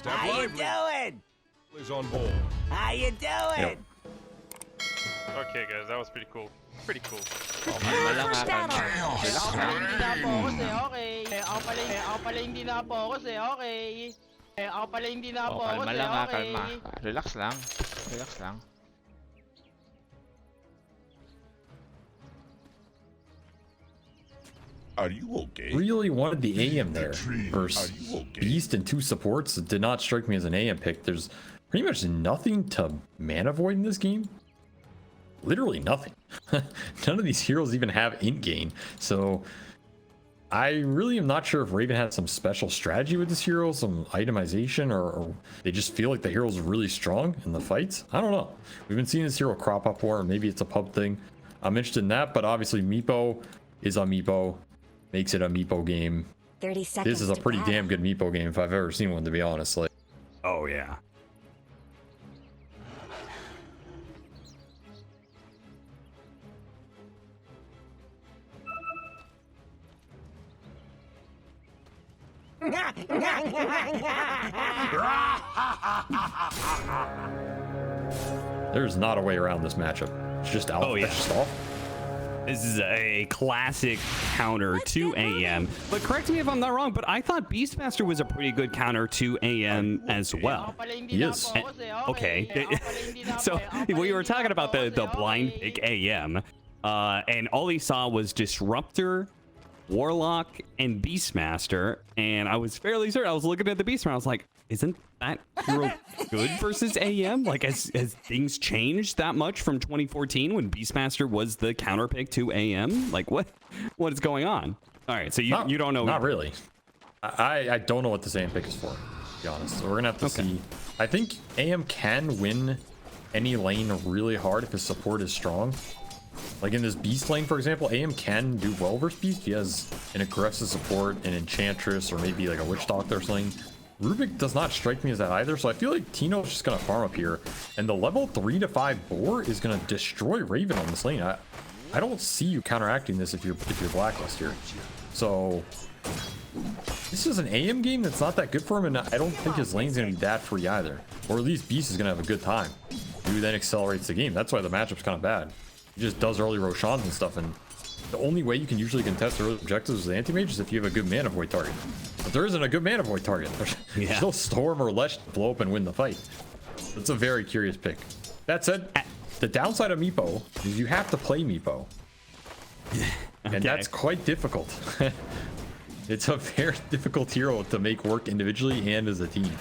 How you doing? Is on board. How you doing? Yep. Okay, guys, that was pretty cool. Pretty cool. Kalma lang ha, kalma. Relax lang. Hindi na focus eh, okay. Ako pala hindi na focus eh, okay. Ako pala hindi na Oh, focus kalma eh, lang ha, okay. kalma. Relax lang. Relax lang. Are you okay? Really wanted the AM there versus Are you okay? Beast and 2 supports. It did not strike me as an AM pick. There's pretty much nothing to mana void in this game. Literally nothing. None of these heroes even have int gain. So I really am not sure if Raven had some special strategy with this hero, some itemization, or they just feel like the hero's really strong in the fights. I don't know. We've been seeing this hero crop up more, and maybe it's a pub thing. I'm interested in that, but obviously Meepo is on Meepo. Makes it a Meepo game. 30 seconds. This is a pretty damn good Meepo game if I've ever seen one, to be honest. Like, Oh yeah. there's not a way around this matchup. It's just out. Oh, yeah. It's just off. This is a classic counter to AM. But correct me if I'm not wrong, but I thought Beastmaster was a pretty good counter to AM as well. He is. Okay. So we were talking about the blind pick AM, and all he saw was Disruptor, Warlock, and Beastmaster, and I was fairly certain. I was looking at the Beastmaster, I was like, isn't that hero good versus AM? Like, has things changed that much from 2014 when Beastmaster was the counter pick to AM? Like, what is going on? All right, so you don't know. Not really. I don't know what this AM pick is for, to be honest. So we're gonna have to see. I think AM can win any lane really hard if his support is strong. Like in this Beast lane, for example, AM can do well versus Beast. He has an aggressive support, an Enchantress, or maybe like a Witch Doctor or something. Rubik does not strike me as that either, so I feel like Tino's just gonna farm up here, and the level 3 to 5 boar is gonna destroy Raven on this lane. I don't see you counteracting this if you're BlackList here. So this is an AM game that's not that good for him, and I don't think his lane's gonna be that free either. Or at least Beast is gonna have a good time. Who then accelerates the game. That's why the matchup's kind of bad. He just does early Roshans and stuff, and the only way you can usually contest early objectives with anti-mage is if you have a good mana void target. But there isn't a good mana void target. There's no Storm or Lesh to blow up and win the fight. It's a very curious pick. That said, the downside of Meepo is you have to play Meepo. And that's quite difficult. It's a very difficult hero to make work individually and as a team.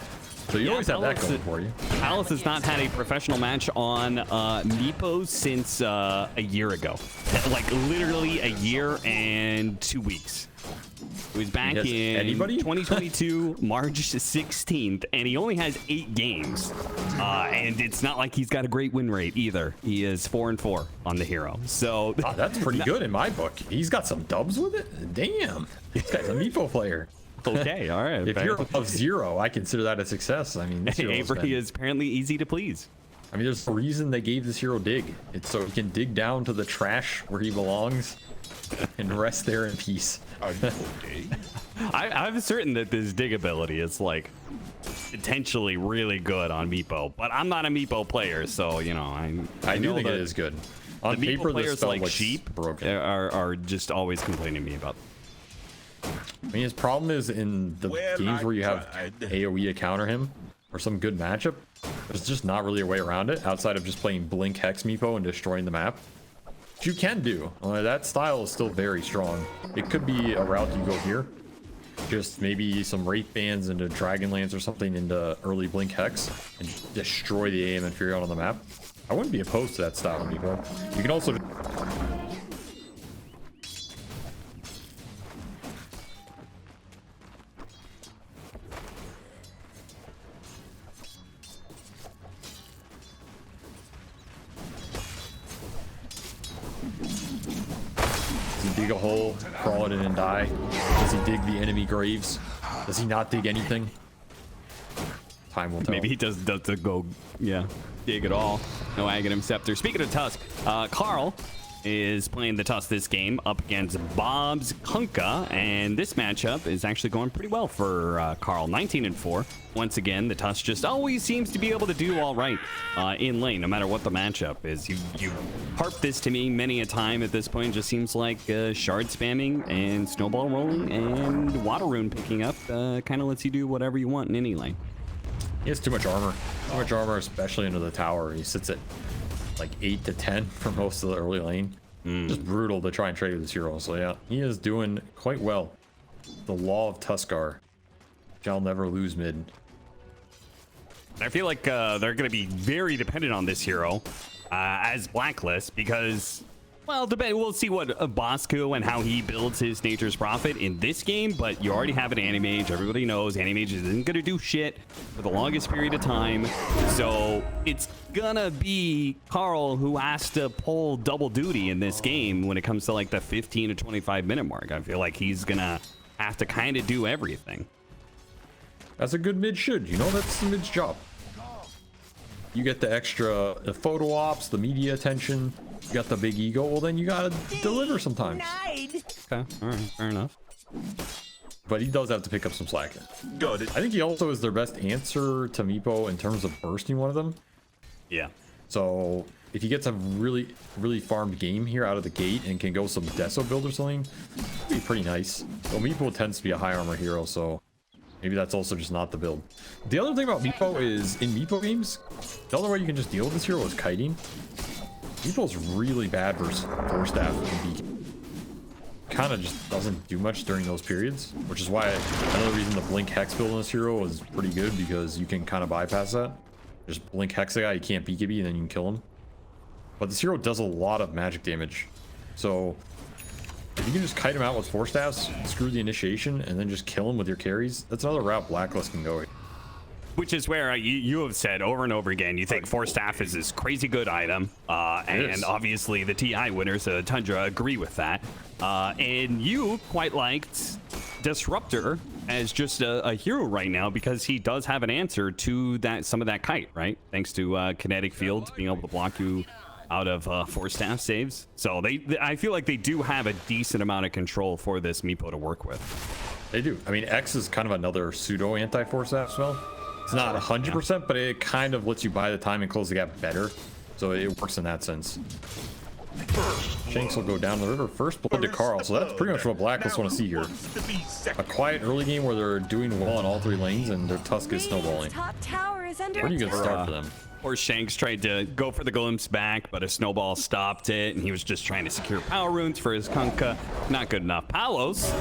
So you always have that going for you. Palos has not had a professional match on Meepo since a year ago. Like literally a year and 2 weeks. It was back in 2022, March 16th, and he only has 8 games. And it's not like he's got a great win rate either. He is 4-4 on the hero. So that's pretty good in my book. He's got some dubs with it. Damn, this guy's a Meepo player. Okay, all right. If you're above 0, I consider that a success. I mean, this Avery is apparently easy to please. I mean, there's a reason they gave this hero dig. It's so he can dig down to the trash where he belongs and rest there in peace. Are you okay? I'm certain that this dig ability is like potentially really good on Meepo, but I'm not a Meepo player, so you know I do think it is good. On the paper, Meepo players spell like looks sheep broken. are just always complaining to me about. I mean, his problem is in the games where you have AoE to counter him or some good matchup, there's just not really a way around it outside of just playing Blink Hex Meepo and destroying the map. Which you can do. That style is still very strong. It could be a route you go here. Just maybe some Wraith Bands into Dragonlance or something into early Blink Hex and destroy the AM and Fury on the map. I wouldn't be opposed to that style of Meepo. You can also... dig a hole, crawl it in and die? Does he dig the enemy graves? Does he not dig anything? Time will tell. Maybe he does go, dig at all. No Aghanim Scepter. Speaking of Tusk, Carl is playing the Tusk this game up against Bob's Kunkka, and this matchup is actually going pretty well for Carl. 19-4. Once again, the Tusk just always seems to be able to do all right in lane, no matter what the matchup is. You harp this to me many a time at this point. It just seems like shard spamming and snowball rolling and water rune picking up kind of lets you do whatever you want in any lane. He has too much armor. Too much armor, especially into the tower. He sits at like 8 to 10 for most of the early lane. Just brutal to try and trade with this hero. So yeah, he is doing quite well. The law of Tuskar shall never lose mid. I feel like they're going to be very dependent on this hero as BlackList because, well, we'll see what Bosku and how he builds his Nature's Prophet in this game, but you already have an Animage. Everybody knows Animage isn't going to do shit for the longest period of time. So it's going to be Carl who has to pull double duty in this game when it comes to like the 15 to 25 minute mark. I feel like he's going to have to kind of do everything. That's a good mid should, you know, that's the mid's job. You get the extra photo ops, the media attention, you got the big ego, well then you gotta deliver sometimes. Okay, all right, fair enough. But he does have to pick up some slack. Got it. I think he also is their best answer to Meepo in terms of bursting one of them. Yeah. So if he gets a really farmed game here out of the gate and can go some Deso build or something, it'd be pretty nice. So Meepo tends to be a high armor hero, so maybe that's also just not the build. The other thing about Meepo is in Meepo games, the other way you can just deal with this hero is kiting. Meepo's really bad versus Force Staff and Beacon. Kind of just doesn't do much during those periods, which is why another reason the Blink Hex build on this hero is pretty good, because you can kind of bypass that. Just Blink Hex a guy, you can't BKB, and then you can kill him. But this hero does a lot of magic damage. So if you can just kite him out with Force Staffs, screw the initiation, and then just kill him with your carries, that's another route BlackList can go. Which is where you have said over and over again, you think Force Staff is this crazy good item. And obviously the TI winners, Tundra, agree with that. And you quite liked Disruptor as just a hero right now because he does have an answer to that some of that kite, right? Thanks to Kinetic Field being able to block you out of Force Staff saves. So I feel like they do have a decent amount of control for this Meepo to work with. They do. I mean, X is kind of another pseudo anti-Force Staff spell. It's not 100%, but it kind of lets you buy the time and close the gap better. So it works in that sense. Shanks will go down the river. First blood to Carl. So that's pretty much what BlackList want to see here. A quiet early game where they're doing well on all three lanes and their Tusk is snowballing. Pretty good start for them. Or Shanks tried to go for the glimpse back, but a snowball stopped it, and he was just trying to secure power runes for his Kunkka. Not good enough. Palos.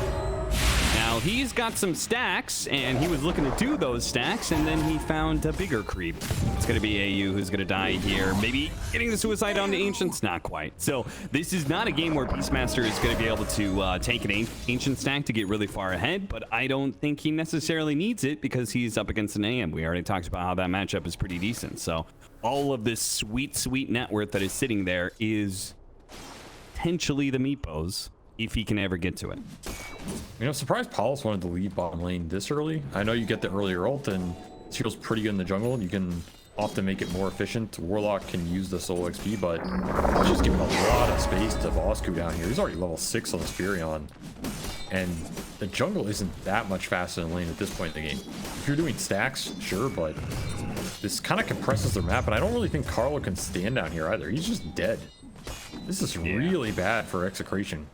Now he's got some stacks, and he was looking to do those stacks, and then he found a bigger creep. It's going to be AU who's going to die here. Maybe getting the suicide on the Ancients? Not quite. So this is not a game where Beastmaster is going to be able to take an Ancient stack to get really far ahead, but I don't think he necessarily needs it because he's up against an AM. We already talked about how that matchup is pretty decent. So all of this sweet net worth that is sitting there is potentially the Meepos, if he can ever get to it. You know, I'm surprised Palos wanted to leave bottom lane this early. I know you get the earlier ult, and this hero's pretty good in the jungle. You can often make it more efficient. Warlock can use the solo XP, but it's just giving a lot of space to Bosku down here. He's already level 6 on the Spirion. And the jungle isn't that much faster than lane at this point in the game. If you're doing stacks, sure, but this kind of compresses their map, and I don't really think Carlo can stand down here either. He's just dead. This is really bad for Execration.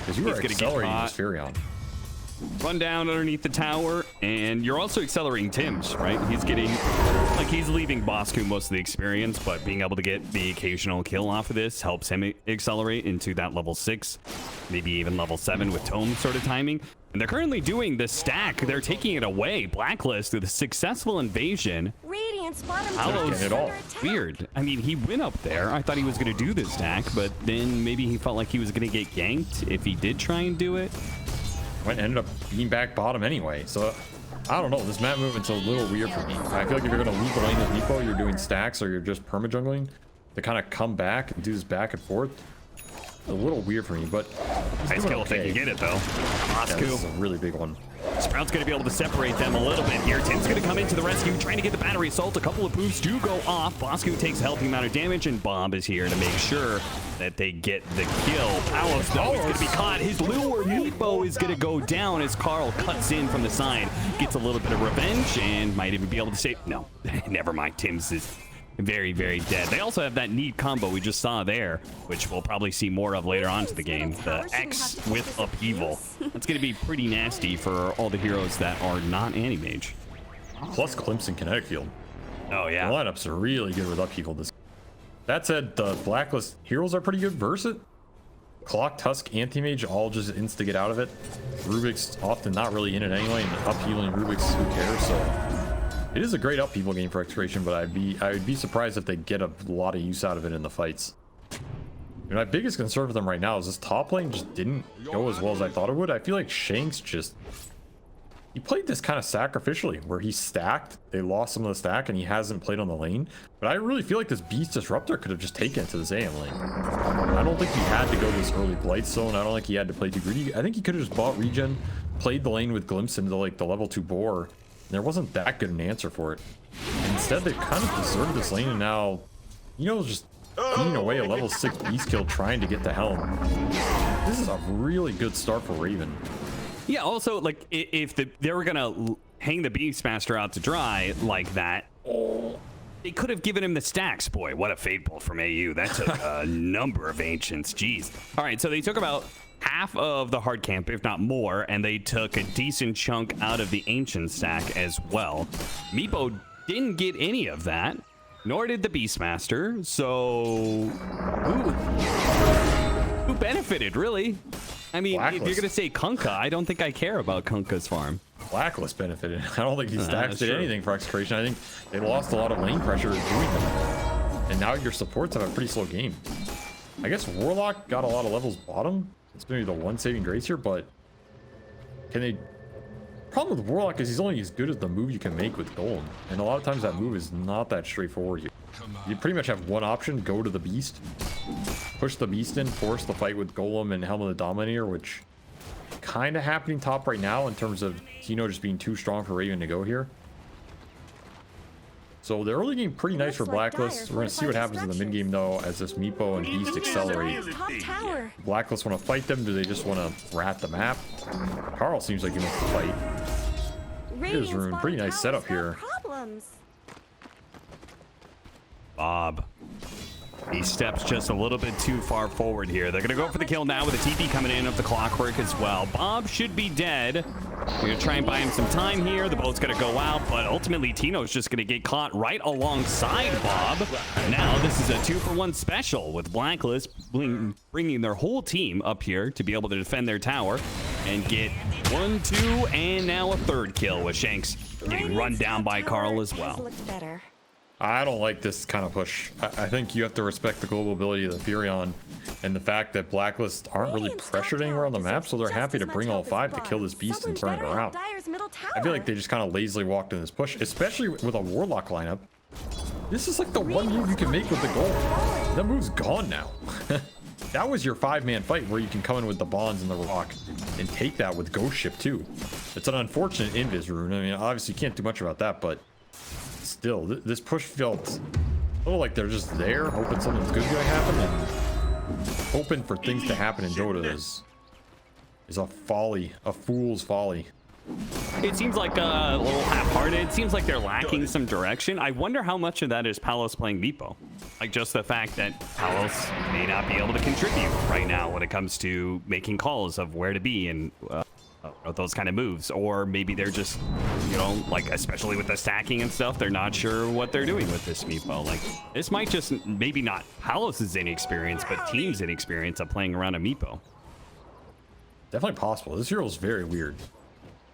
Because you are accelerating this Furion. Run down underneath the tower, and you're also accelerating Tim's, right? He's getting, like, he's leaving Bosku most of the experience, but being able to get the occasional kill off of this helps him accelerate into that level 6, maybe even level 7 with Tome sort of timing. And they're currently doing the stack. They're taking it away. BlackList with a successful invasion. Palos, weird. I mean, he went up there. I thought he was going to do the stack, but then maybe he felt like he was going to get ganked if he did try and do it. Ended up being back bottom anyway. So I don't know. This map movement's a little weird for me. I feel like if you're going to leave the lane as Meepo, you're doing stacks or you're just perma jungling, to kind of come back and do this back and forth. a little weird for me, but Nice kill if they can get it, though. Yeah, Bosku. this is a really big one. Sprout's going to be able to separate them a little bit here. Tim's going to come into the rescue, trying to get the battery assault. A couple of poofs do go off. Bosku takes a healthy amount of damage, and Bob is here to make sure that they get the kill. Palos, though, is going to be caught. His lure, Meepo, is going to go down as Carl cuts in from the side. Gets a little bit of revenge, and might even be able to save... No, never mind. Tim's is very, very dead. They also have that neat combo we just saw there, which we'll probably see more of later on to the game. The X with Upheaval. That's going to be pretty nasty for all the heroes that are not anti-mage. Plus Glimpse and Kinetic Field. Oh, yeah. The lineups are really good with Upheaval. That said, the BlackList heroes are pretty good versus it. Clock, Tusk, Anti-Mage all just insta get out of it. Rubik's often not really in it anyway, and uphealing Rubik's, who cares? So it is a great upheaval game for Execration, but I would be surprised if they get a lot of use out of it in the fights. And my biggest concern for them right now is this top lane just didn't go as well as I thought it would. I feel like Shanks just... He played this kind of sacrificially, where he stacked, they lost some of the stack, and he hasn't played on the lane. But I really feel like this Beast Disruptor could have just taken it to this AM lane. I don't think he had to go this early Blight Zone. I don't think he had to play too greedy. I think he could have just bought regen, played the lane with Glimpse into like the level 2 boar. And there wasn't that good an answer for it. Instead, they've kind of deserted this lane, and now, you know, just eating away a level 6 Beast kill trying to get the Helm. This is a really good start for Raven. Yeah, also, like, if they were gonna hang the Beastmaster out to dry like that, they could have given him the stacks. Boy, what a fade pull from AU. That took a number of Ancients. Jeez. All right, so they took about half of the hard camp, if not more, and they took a decent chunk out of the Ancient stack as well. Meepo didn't get any of that, nor did the Beastmaster, so who benefited, really? I mean, BlackList. if you're going to say Kunkka, I don't think I care about Kunkka's farm. BlackList benefited. I don't think these stacks did true. anything for Execration. I think they lost a lot of lane pressure doing them. And now your supports have a pretty slow game. I guess Warlock got a lot of levels bottom. It's maybe the one saving grace here, but can they... Problem with Warlock is he's only as good as the move you can make with Golem. And a lot of times that move is not that straightforward. You pretty much have one option, go to the Beast, push the Beast in, force the fight with Golem and Helm of the Dominator, which kind of happening top right now in terms of Tino just being too strong for Raven to go here. So the early game pretty nice for BlackList. We're going to see what happens in the mid game though as this Meepo and Beast accelerate. BlackList want to fight them? Do they just want to rat the map? Carl seems like he wants to fight. Here's Rune. Pretty nice setup here. Bob. He steps just a little bit too far forward here. They're going to go for the kill now with the TP coming in of the Clockwork as well. Bob should be dead. We're going to try and buy him some time here. The boat's going to go out, but ultimately Tino's just going to get caught right alongside Bob. Now this is a 2-for-1 special with BlackList bringing their whole team up here to be able to defend their tower and get 1, 2, and now a third kill with Shanks getting run down by Carl as well. I don't like this kind of push. I think you have to respect the global ability of the Furion and the fact that BlackList aren't really pressured anywhere on the map, so they're happy to bring all 5 to kill this Beast and turn it around. I feel like they just kind of lazily walked in this push, especially with a Warlock lineup. This is like the one move you can make with the gold. That move's gone now. That was your 5-man fight where you can come in with the Bonds and the Rock and take that with Ghost Ship too. It's an unfortunate invis rune. I mean, obviously you can't do much about that, but still, this push felt a little like they're just there, hoping something's good going to happen, and hoping for things to happen in Dota is a folly, a fool's folly. It seems like a little half-hearted. It seems like they're lacking some direction. I wonder how much of that is Palos playing Meepo. Like just the fact that Palos may not be able to contribute right now when it comes to making calls of where to be and those kind of moves. Or maybe they're just, you know, like especially with the stacking and stuff, they're not sure what they're doing with this Meepo. Like this might just maybe not Palos' inexperience, but team's inexperience of playing around a Meepo. Definitely possible. This hero is very weird.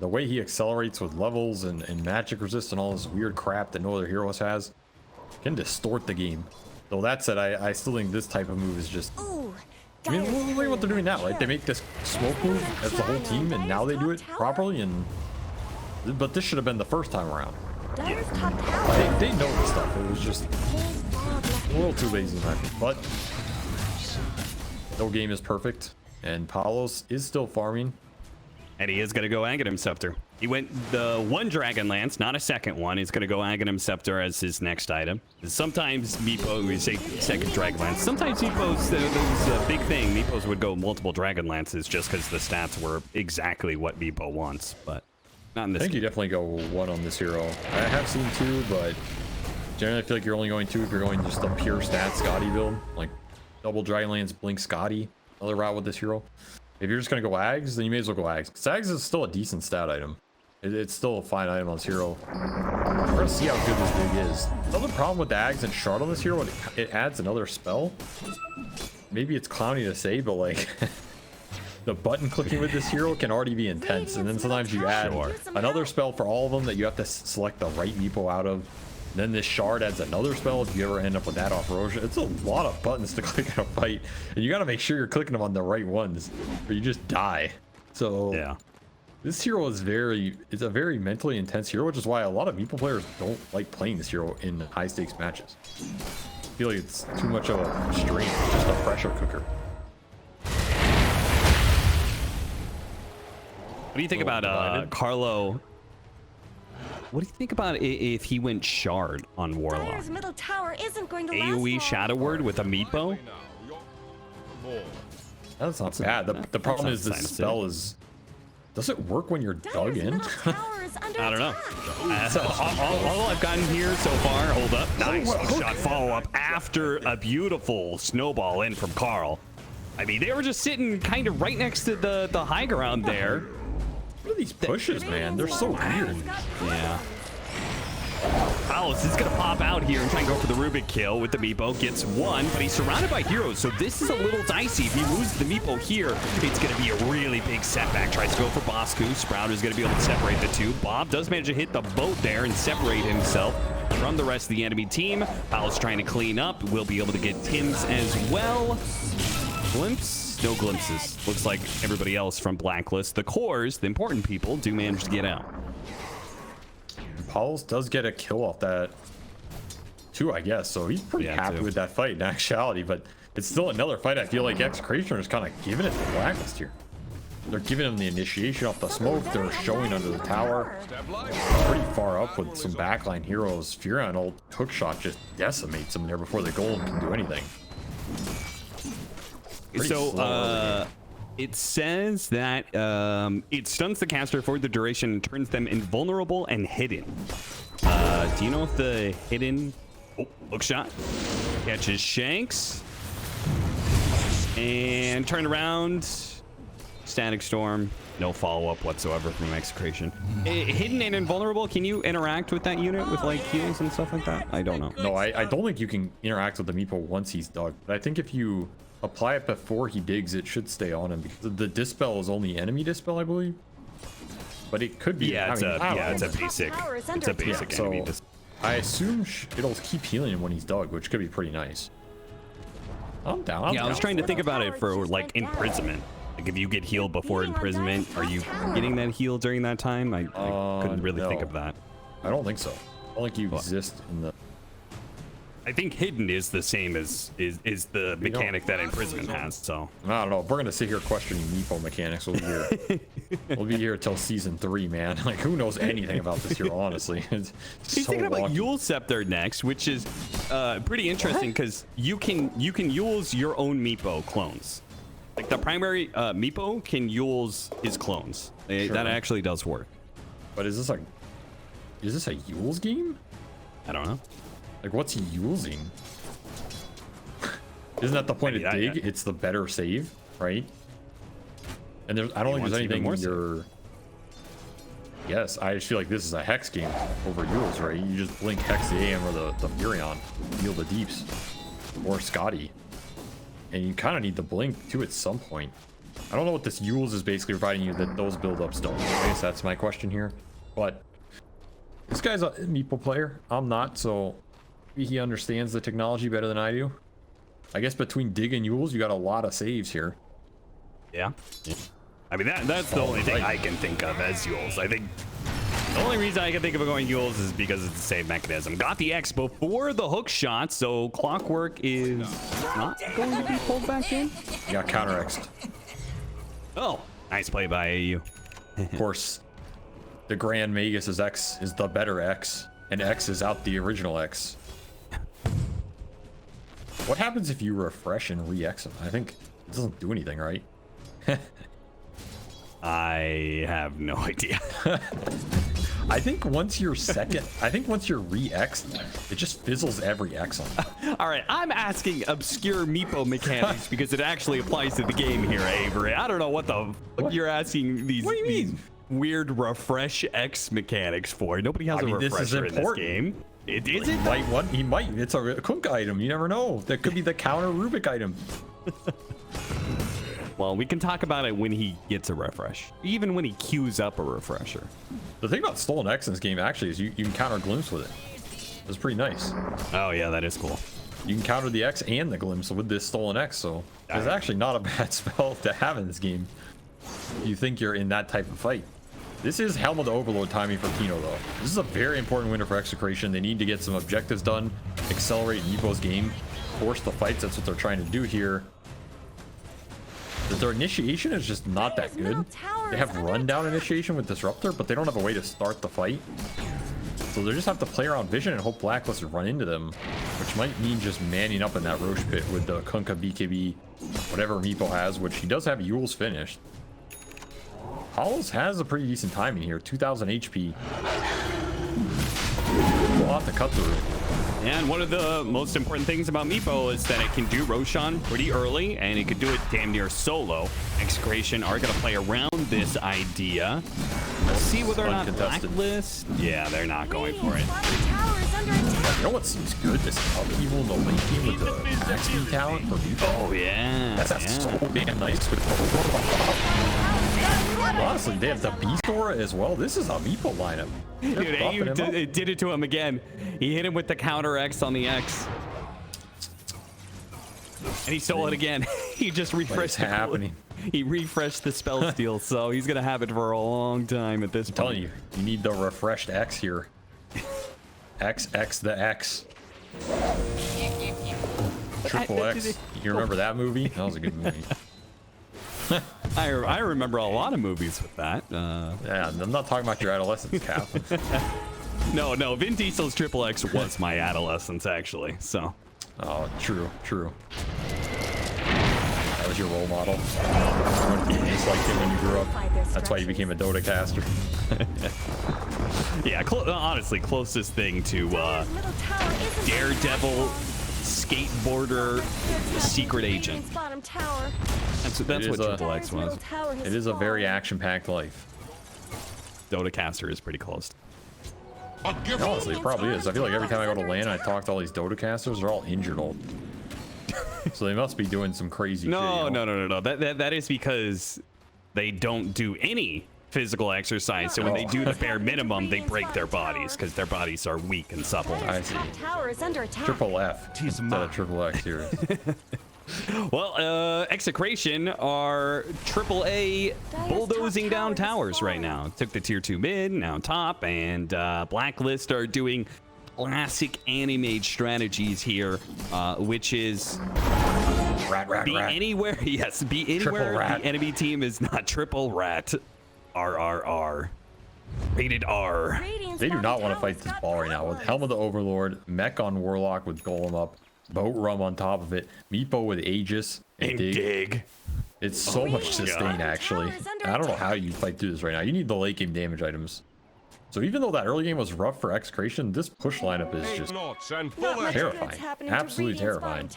The way he accelerates with levels and magic resist and all this weird crap that no other hero has can distort the game. Though that said, I still think this type of move is just... I mean, look at what they're doing now. Like, they make this smoke move as the whole team, and now they do it properly. But this should have been the first time around. They know this stuff. It was just a little too lazy in my opinion. But no game is perfect, and Palos is still farming. And he is going to go Aghanim Scepter. He went the one Dragon Lance, not a second one. He's going to go Aghanim Scepter as his next item. Sometimes Meepo, we say second Dragon Lance. Sometimes Meepos, there was a big thing. Meepos would go multiple Dragon Lances just because the stats were exactly what Meepo wants, but not in this. I think you definitely go one on this hero. I have seen two, but generally I feel like you're only going two if you're going just a pure stat Scotty build, like double Dragon Lance, Blink Scotty, another route with this hero. If you're just going to go Ags, then you may as well go Ags. Because Ags is still a decent stat item. It's still a fine item on this hero. We're going to see how good this dig is. Another problem with the Ags and Shard on this hero, it adds another spell. Maybe it's clowny to say, but like the button clicking with this hero can already be intense. And then sometimes you add another spell for all of them that you have to select the right Meepo out of. Then this Shard adds another spell if you ever end up with that off Roshan. It's a lot of buttons to click in a fight, and you got to make sure you're clicking them on the right ones, or you just die. So yeah, this hero is it's a very mentally intense hero, which is why a lot of Meepo players don't like playing this hero in high stakes matches. I feel like it's too much of a strain, just a pressure cooker. What do you think about Carlo? What do you think about if he went Shard on Warlock? Dire's middle tower isn't going to last AoE long. Shadow Word with a Meepo? That's not bad. The problem is this spell is... Does it work when you're dug in? I don't know. All I've gotten here so far, hold up. Nice shot follow-up after a beautiful snowball in from Carl. I mean, they were just sitting kind of right next to the high ground there. What are these pushes, man? They're so weird. Yeah. Palos is going to pop out here and try and go for the Rubik kill with the Meepo. Gets one, but he's surrounded by heroes, so this is a little dicey. If he loses the Meepo here, it's going to be a really big setback. Tries to go for Bosku. Sprout is going to be able to separate the two. Bob does manage to hit the boat there and separate himself from the rest of the enemy team. Palos trying to clean up. Will be able to get Tim's as well. Glimpse? No glimpses. Looks like everybody else from BlackList. The cores, the important people, do manage to get out. Palos does get a kill off that too, I guess. So he's pretty happy with that fight in actuality, but it's still another fight. I feel like Exe.Palos is kind of giving it to BlackList here. They're giving him the initiation off the smoke. They're showing under the tower. Pretty far up with some backline heroes. Furion ult hookshot just decimates them there before the golem can do anything. So it says that it stuns the caster for the duration and turns them invulnerable and hidden. Do you know if the hidden hook shot catches Shanks and turn around? Static Storm, no follow-up whatsoever from Execration. Hidden and invulnerable, can you interact with that unit with like heals and stuff like that? I don't know. No, I don't think you can interact with the Meepo once he's dug, but I think if you apply it before he digs, it should stay on him, because the dispel is only enemy dispel, I believe. But it could be. Yeah, it's a basic. It's a basic enemy dispel. I assume it'll keep healing him when he's dug, which could be pretty nice. I'm down. I was trying to think about it for like imprisonment. Like if you get healed before imprisonment, are you getting that heal during that time? I couldn't really think of that. I don't think so. I don't think you exist in the... I think hidden is the same as is the mechanic that imprisonment has. So I don't know. If we're gonna sit here questioning Meepo mechanics, we'll be here till season 3, man. Like, who knows anything about this hero? Honestly, it's he's so thinking about wonky. Yule Scepter next, which is pretty interesting because you can use your own Meepo clones. Like the primary Meepo can use his clones. Sure. That actually does work. But is this a Yule's game? I don't know. Like, what's he using? Isn't that the point of dig? It's the better save, right? And I don't think there's anything you're... Yes, I just feel like this is a Hex game over Yule's, right? You just blink Hex the AM or the Furion, heal the Deeps, or Scotty. And you kind of need the blink too at some point. I don't know what this Yule's is basically providing you that those build-ups don't. I guess that's my question here. But this guy's a Meepo player. I'm not, so he understands the technology better than I do. I guess between dig and Yule's, you got a lot of saves here. Yeah. I mean, that's the only thing I can think of as Yule's. I think The only reason I can think of going Yules is because it's the same mechanism. Got the X before the hook shot, so Clockwork is not going to be pulled back in. You got counter X'd. Oh, nice play by AU. Of course, the Grand Magus' X is the better X, and X is out the original X. What happens if you refresh and re-X him? I think it doesn't do anything, right? I have no idea. I think once you're re-X'd, it just fizzles every X on you. All right, I'm asking obscure Meepo mechanics because it actually applies to the game here, Avery. I don't know what the fuck you're asking these, What do you mean? these weird refresh X mechanics for. Nobody has a refresher in this game. It is it? He might. It's a Kunk item. You never know. That could be the counter Rubik item. Well, we can talk about it when he gets a refresh. Even when he queues up a refresher. The thing about Stolen X in this game actually is you can counter Glimpse with it. It's pretty nice. Oh yeah, that is cool. You can counter the X and the Glimpse with this Stolen X, so it's actually not a bad spell to have in this game. If you think you're in that type of fight. This is Helm of the Overlord timing for Kino, though. This is a very important winner for Execration. They need to get some objectives done, accelerate Meepo's game, force the fights. That's what they're trying to do here. But their initiation is just not that good. They have rundown initiation with Disruptor, but they don't have a way to start the fight. So they just have to play around vision and hope BlackList run into them, which might mean just manning up in that Roche pit with the Kunkka BKB, whatever Meepo has, which he does have Yules finished. PALOS has a pretty decent timing here, 2000 HP. A lot to cut through. And one of the most important things about Meepo is that it can do Roshan pretty early, and it can do it damn near solo. Execration are going to play around this idea. We'll see whether or not BlackList. Yeah, they're not going for it. You know what seems good? This upheaval in the late game with the XP talent for Meepo. Oh, yeah. That's so damn nice with honestly, they have the Beast Aura as well. This is a Meepo lineup. Dude, AU did it to him again. He hit him with the counter X on the X. And he stole it again. He just refreshed What's happening? He refreshed the spell steal, so he's gonna have it for a long time at this point. I'm telling you, you need the refreshed X here. XX the X. Triple X. You remember that movie? That was a good movie. I remember a lot of movies with that. Yeah, I'm not talking about your adolescence, Cap. No, Vin Diesel's Triple X was my adolescence, actually. So. Oh, true. That was your role model. You disliked it when you grew up. That's why you became a Dota caster. Yeah, honestly, closest thing to Daredevil, skateboarder, secret agent. That's what Triple X was. It is a very action-packed life. Dota caster is pretty close. Honestly, it probably is. I feel like every time I go to LAN and I talk to all these Dota casters, they're all injured old. So they must be doing some crazy shit. No. That is because they don't do any physical exercise. So when they do the bare minimum, they break their bodies because their bodies are weak and supple. I see. Tower is under attack. Triple F instead of Triple X here. Well, Execration are AAA bulldozing down towers right now. Took the tier 2 mid, now top, and BlackList are doing classic anime strategies here, which is Rat. anywhere. Yes, be anywhere rat. the enemy team is not triple rat. RRR. Rated R. They do not want to fight this ball right now. With Helm of the Overlord, Mech on Warlock with Golem up, Boat Rum on top of it, Meepo with Aegis, and Dig. It's so much sustain, actually. I don't know how you fight through this right now. You need the late game damage items. So even though that early game was rough for Execration, this push lineup is just terrifying. Absolutely terrifying.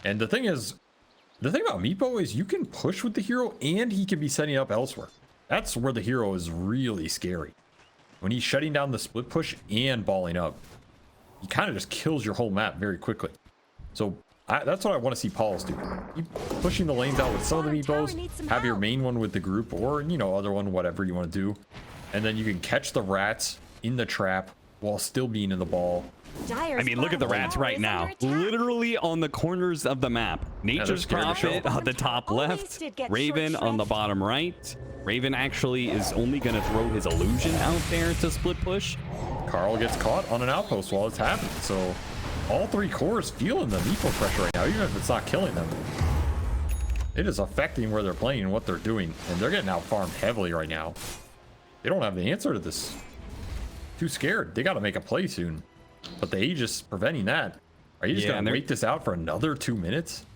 And the thing about Meepo is you can push with the hero and he can be setting up elsewhere. That's where the hero is really scary. When he's shutting down the split push and balling up, he kind of just kills your whole map very quickly. So that's what I want to see PALOS do. Keep pushing the lanes out with some of the Meepos, have your main one with the group, or, you know, other one, whatever you want to do. And then you can catch the rats in the trap while still being in the ball. Dyer's I mean, look at the bottom rats tower right is now. under attack. Literally on the corners of the map. Nature's scared to show. Prophet on the top Always left. did get Raven short on the shrift. bottom right. Raven actually is only going to throw his illusion out there to split push. Carl gets caught on an outpost while it's happening. So all three cores feeling the Meepo pressure right now, even if it's not killing them. It is affecting where they're playing and what they're doing. And they're getting out farmed heavily right now. They don't have the answer to this. Too scared. They got to make a play soon. But the Aegis preventing that. Are you just going to wait this out for another 2 minutes?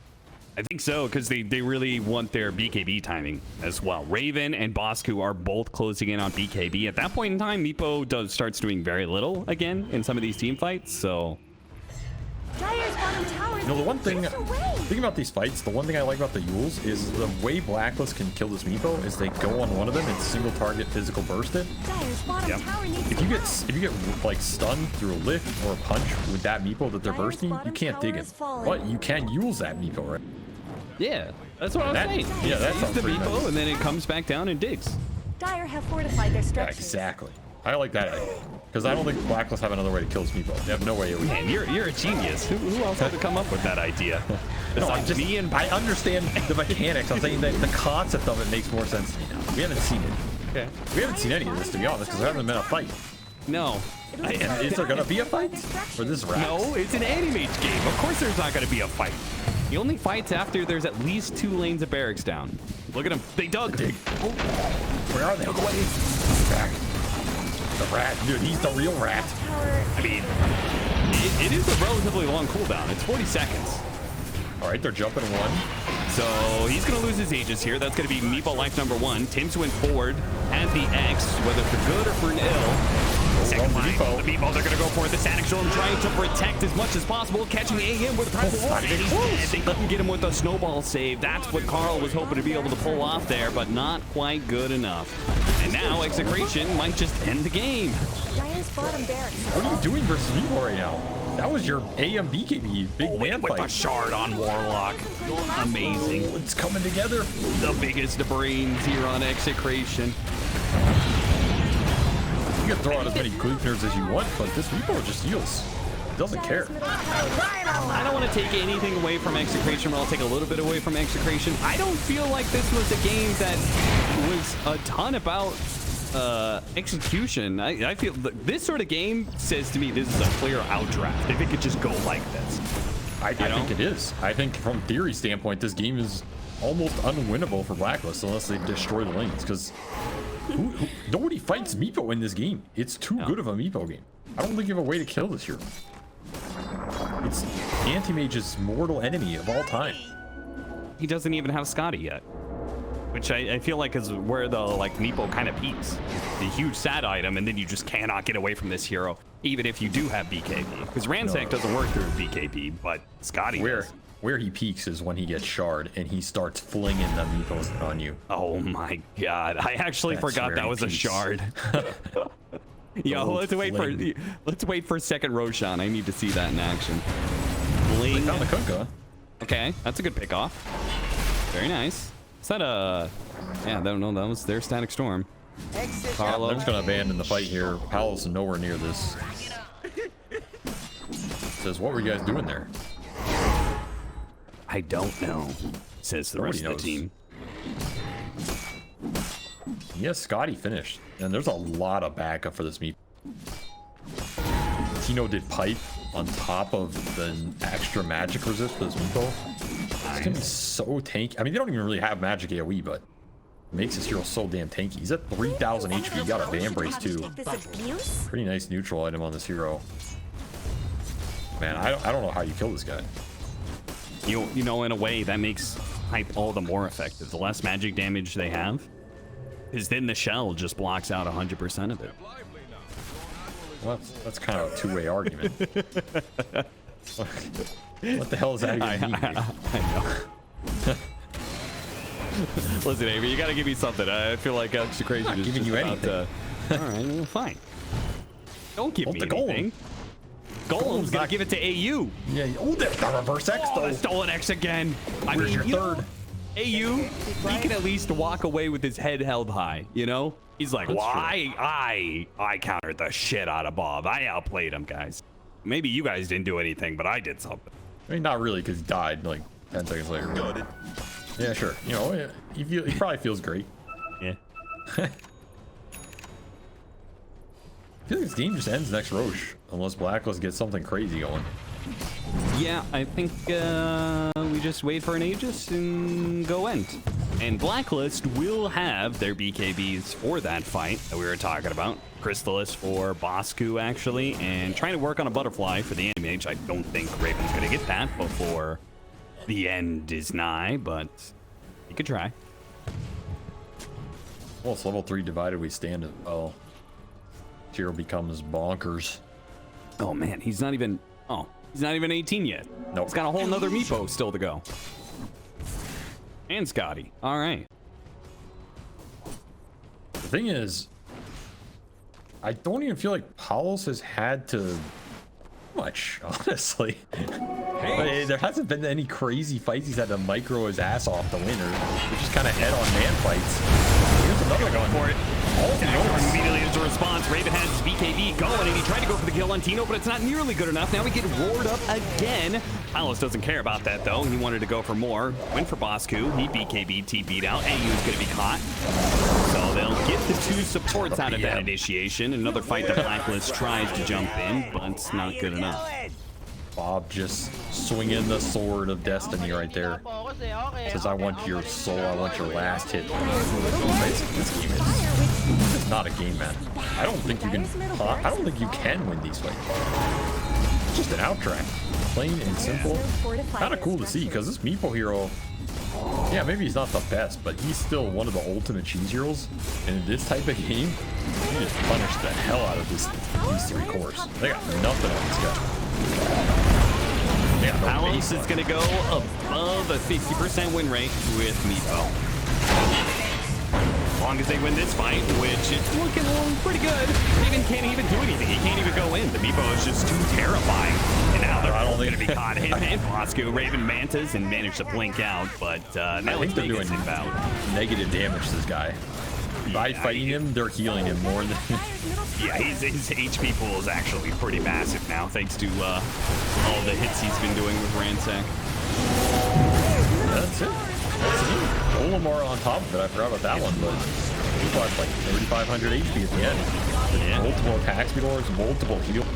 I think so, because they really want their BKB timing as well. Raven and Bosku are both closing in on BKB. At that point in time, Meepo starts doing very little again in some of these team fights, so... Dyer's bottom tower is You know, the one thing, just away. thinking about these fights, the one thing I like about the Yules is the way BlackList can kill this Meepo is they go on one of them and single target physical burst it. Dyer's bottom tower needs If you get like stunned through a lift or a punch with that Meepo that they're Dyer's bursting, you bottom can't dig tower it. is falling. But you can use that Meepo, right? Yeah, that's what I was That- saying. yeah, that Use sounds the pretty Meepo, nice. and then it comes back down and digs. Dyer have fortified their Yeah, structures. exactly. I like that idea. Because I don't think BlackList have another way to kill this Meepo. They have no way. Man, you're a genius. Who else had to come up with that idea? No, Besides me and I understand the mechanics. I'm saying that the concept of it makes more sense to me now. We haven't seen it. Okay. We haven't seen any of this, to be honest, because there hasn't been a fight. No. And is there gonna be a fight? Or this rat? No, it's an Animage game. Of course there's not going to be a fight. The only fight's after there's at least 2 lanes of barracks down. Look at them. They dug. Dig. Where are they? Look away. Back. The rat. Dude, he's the real rat. I mean, it is a relatively long cooldown. It's 40 seconds. All right, they're jumping one. So he's going to lose his Aegis here. That's going to be Meepo life number 1. Tim's went forward, has the X, whether for good or for an ill. Second line, the Meepo, they're going to go for it. The Static Storm trying to protect as much as possible, catching AM with a primal wall. And he's dead. They couldn't get him with a snowball save. That's what Carl was hoping to be able to pull off there, but not quite good enough. And now Execration might just end the game. Dyer's bottom barracks. What are you doing versus Meepo right now? That was your AM BKB big man With a fight. shard on Warlock. Amazing. It's coming together. The biggest of brains here on Execration. You can throw out as many Gleipnirs as you want, but this Meepo just heals. He doesn't care. I don't want to take anything away from Execration, but I'll take a little bit away from Execration. I don't feel like this was a game that was a ton about execution. I feel this sort of game says to me this is a clear outdraft. If it could just go like this. I think it is. I think from theory standpoint, this game is almost unwinnable for BlackList unless they destroy the lanes, because nobody fights Meepo in this game. It's too good of a Meepo game. I don't think you have a way to kill this hero. It's Anti-Mage's mortal enemy of all time. He doesn't even have Scotty yet, which I feel like is where the Meepo kind of peaks. The huge sad item, and then you just cannot get away from this hero, even if you do have BKB. Because Ransack doesn't work through BKB, but Scotty does. Where he peaks is when he gets shard and he starts flinging the Meepos on you. Oh my god! I actually forgot that was a shard. Yo, let's wait for second Roshan. I need to see that in action. Bling. Found the Kunkka. Okay, that's a good pick off. Very nice. Is that a? Yeah, I don't know. That was their Static Storm. Carlo. They're just gonna abandon the fight here. Palos is nowhere near this. Says, what were you guys doing there? I don't know, says the rest of the team. Yes, Scotty finished. And there's a lot of backup for this Meep. Tino did pipe on top of the extra magic resist for this Meepo. It's gonna be so tanky. I mean, they don't even really have magic AoE, but it makes this hero so damn tanky. He's at 3,000 HP. He got a Band Brace too. Pretty nice neutral item on this hero. Man, I don't know how you kill this guy. You know, in a way, that makes hype all the more effective. The less magic damage they have, is then the shell just blocks out 100% of it. Well, that's kind of a two-way argument. What the hell is that even mean? I know. Listen, Avery, you gotta give me something. I feel like Execration is giving just you about anything. to... All right, well, fine. Don't give me the golem. anything. Golem's gonna give it to AU. Yeah, oh, the reverse X Oh, though. the stolen X again. Where's your third? AU, he can at least walk away with his head held high, you know? He's like, That's well, true. I countered the shit out of Bob. I outplayed him, guys. maybe you guys didn't do anything, but I did something. I mean, not really, because he died like 10 seconds later. Got it. Yeah, sure. You know, he probably feels great. Yeah. I feel like this game just ends next Roche, unless BlackList gets something crazy going. Yeah, I think we just wait for an Aegis and go end. And BlackList will have their BKBs for that fight that we were talking about. Crystallis for Bosku, actually, and trying to work on a butterfly for the Mage. I don't think Raven's going to get that before the end is nigh, but he could try. Well, it's level 3 divided we stand as well. Tiro becomes bonkers. Oh, man, he's not even 18 yet. Nope. He's got a whole nother Meepo still to go. And Scotty. All right. The thing is, I don't even feel like Palos has had to much, honestly. Like, there hasn't been any crazy fights he's had to micro his ass off to win, or just kind of head-on-man fights. Here's another one for it. Immediately as a response, Raven has his BKB going, and he tried to go for the kill on Tino, but it's not nearly good enough. Now we get roared up again. Palos doesn't care about that, though. He wanted to go for more. Went for Bosku. He BKB'd, TP'd out. AU's going to be caught. So they'll get the 2 supports out of that initiation. Another fight that BlackList tries to jump in, but it's not good enough. Bob just swinging the sword of destiny right there. Says, I want your soul, I want your last hit. This game is not a game, man. I don't think you can win these fights. It's just an outtrack. Plain and simple. Kind of cool to see, because this Meepo hero, yeah, maybe he's not the best, but he's still one of the ultimate cheese heroes. And in this type of game, you just punish the hell out of these 3 cores. They got nothing on this guy. Palos is going to go above a 50% win rate with Meepo. As long as they win this fight, which is looking pretty good. Raven can't even do anything. He can't even go in. The Meepo is just too terrifying. And now they're all going to be caught. Him and Bosku, Raven mantas and managed to blink out, but now I think they're doing negative damage to this guy. By fighting him, they're healing him more than... Yeah, his HP pool is actually pretty massive now, thanks to all the hits he's been doing with Ransack. That's it. Olimar on top of it. I forgot about that one, but he lost like 3,500 HP at the end. With multiple attack speed ores, multiple heal.